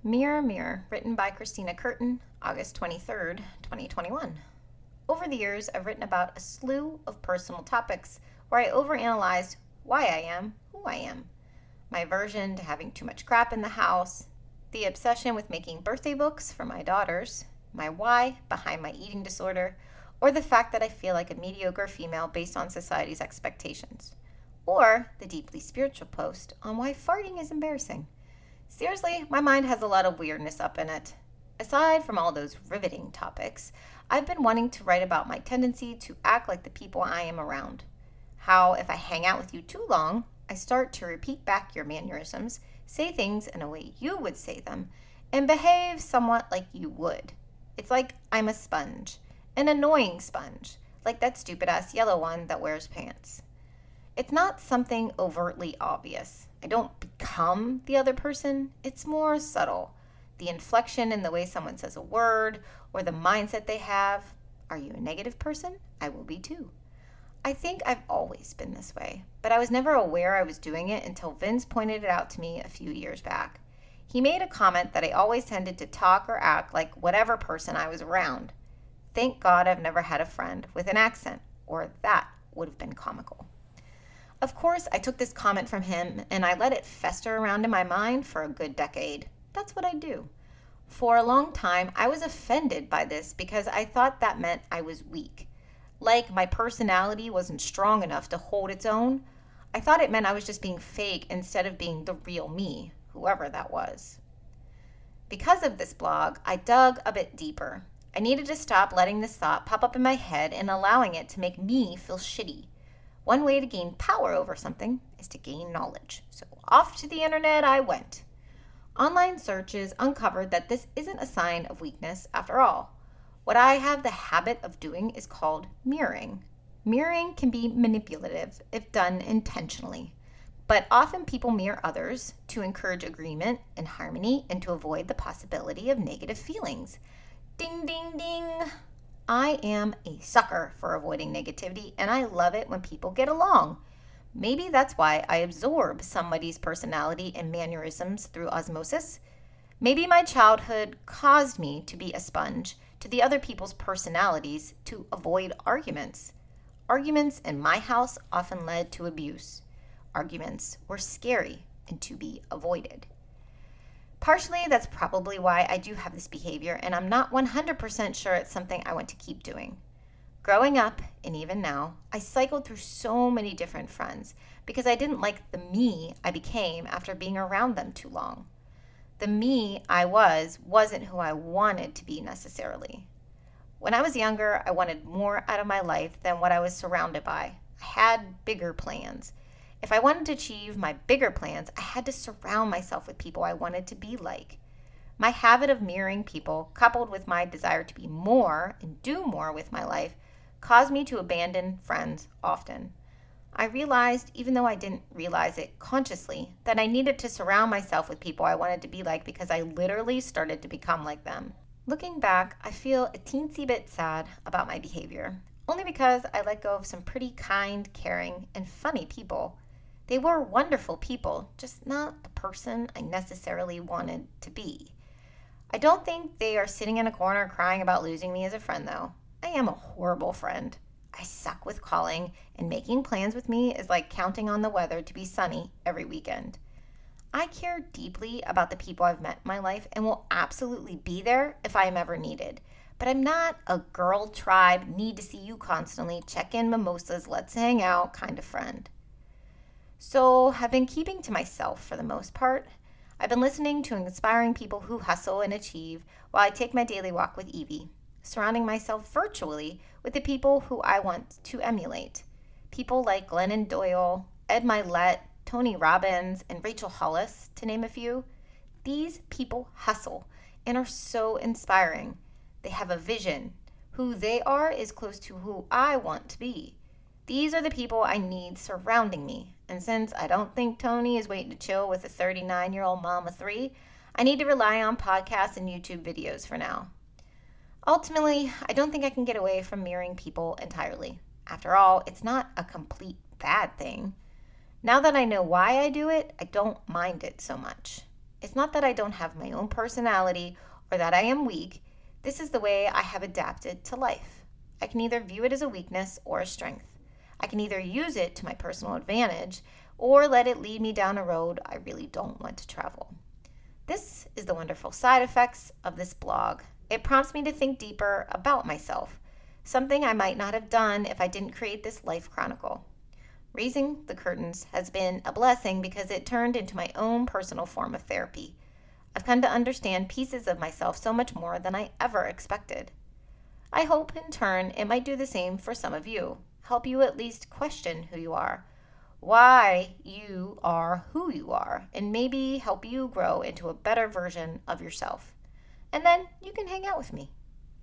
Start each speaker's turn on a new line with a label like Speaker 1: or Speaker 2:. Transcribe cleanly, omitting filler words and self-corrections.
Speaker 1: Mirror, Mirror, written by Christina Curtin, August 23rd, 2021. Over the years, I've written about a slew of personal topics where I overanalyzed why I am who I am. My aversion to having too much crap in the house, the obsession with making birthday books for my daughters, my why behind my eating disorder, or the fact that I feel like a mediocre female based on society's expectations, or the deeply spiritual post on why farting is embarrassing. Seriously, my mind has a lot of weirdness up in it. Aside from all those riveting topics, I've been wanting to write about my tendency to act like the people I am around. How, if I hang out with you too long, I start to repeat back your mannerisms, say things in a way you would say them, and behave somewhat like you would. It's like I'm a sponge, an annoying sponge, like that stupid-ass yellow one that wears pants. It's not something overtly obvious. I don't become the other person. It's more subtle. The inflection in the way someone says a word or the mindset they have. Are you a negative person? I will be too. I think I've always been this way, but I was never aware I was doing it until Vince pointed it out to me a few years back. He made a comment that I always tended to talk or act like whatever person I was around. Thank God I've never had a friend with an accent, or that would have been comical. Of course, I took this comment from him and I let it fester around in my mind for a good decade. That's what I do. For a long time, I was offended by this because I thought that meant I was weak. Like my personality wasn't strong enough to hold its own. I thought it meant I was just being fake instead of being the real me, whoever that was. Because of this blog, I dug a bit deeper. I needed to stop letting this thought pop up in my head and allowing it to make me feel shitty. One way to gain power over something is to gain knowledge. So off to the internet I went. Online searches uncovered that this isn't a sign of weakness after all. What I have the habit of doing is called mirroring. Mirroring can be manipulative if done intentionally, but often people mirror others to encourage agreement and harmony and to avoid the possibility of negative feelings. Ding, ding, ding. I am a sucker for avoiding negativity, and I love it when people get along. Maybe that's why I absorb somebody's personality and mannerisms through osmosis. Maybe my childhood caused me to be a sponge to the other people's personalities to avoid arguments. Arguments in my house often led to abuse. Arguments were scary and to be avoided. Partially, that's probably why I do have this behavior, and I'm not 100% sure it's something I want to keep doing. Growing up, and even now, I cycled through so many different friends because I didn't like the me I became after being around them too long. The me I wasn't who I wanted to be necessarily. When I was younger, I wanted more out of my life than what I was surrounded by. I had bigger plans. If I wanted to achieve my bigger plans, I had to surround myself with people I wanted to be like. My habit of mirroring people, coupled with my desire to be more and do more with my life, caused me to abandon friends often. I realized, even though I didn't realize it consciously, that I needed to surround myself with people I wanted to be like because I literally started to become like them. Looking back, I feel a teensy bit sad about my behavior, only because I let go of some pretty kind, caring, and funny people. They were wonderful people, just not the person I necessarily wanted to be. I don't think they are sitting in a corner crying about losing me as a friend, though. I am a horrible friend. I suck with calling, and making plans with me is like counting on the weather to be sunny every weekend. I care deeply about the people I've met in my life and will absolutely be there if I am ever needed. But I'm not a girl tribe, need to see you constantly, check in mimosas, let's hang out kind of friend. So I've been keeping to myself for the most part. I've been listening to inspiring people who hustle and achieve while I take my daily walk with Evie, surrounding myself virtually with the people who I want to emulate. People like Glennon Doyle, Ed Milet, Tony Robbins, and Rachel Hollis, to name a few. These people hustle and are so inspiring. They have a vision. Who they are is close to who I want to be. These are the people I need surrounding me. And since I don't think Tony is waiting to chill with a 39-year-old mom of 3, I need to rely on podcasts and YouTube videos for now. Ultimately, I don't think I can get away from mirroring people entirely. After all, it's not a complete bad thing. Now that I know why I do it, I don't mind it so much. It's not that I don't have my own personality or that I am weak. This is the way I have adapted to life. I can either view it as a weakness or a strength. I can either use it to my personal advantage or let it lead me down a road I really don't want to travel. This is the wonderful side effects of this blog. It prompts me to think deeper about myself, something I might not have done if I didn't create this life chronicle. Raising the curtains has been a blessing because it turned into my own personal form of therapy. I've come to understand pieces of myself so much more than I ever expected. I hope in turn it might do the same for some of you, help you at least question who you are, why you are who you are, and maybe help you grow into a better version of yourself. And then you can hang out with me.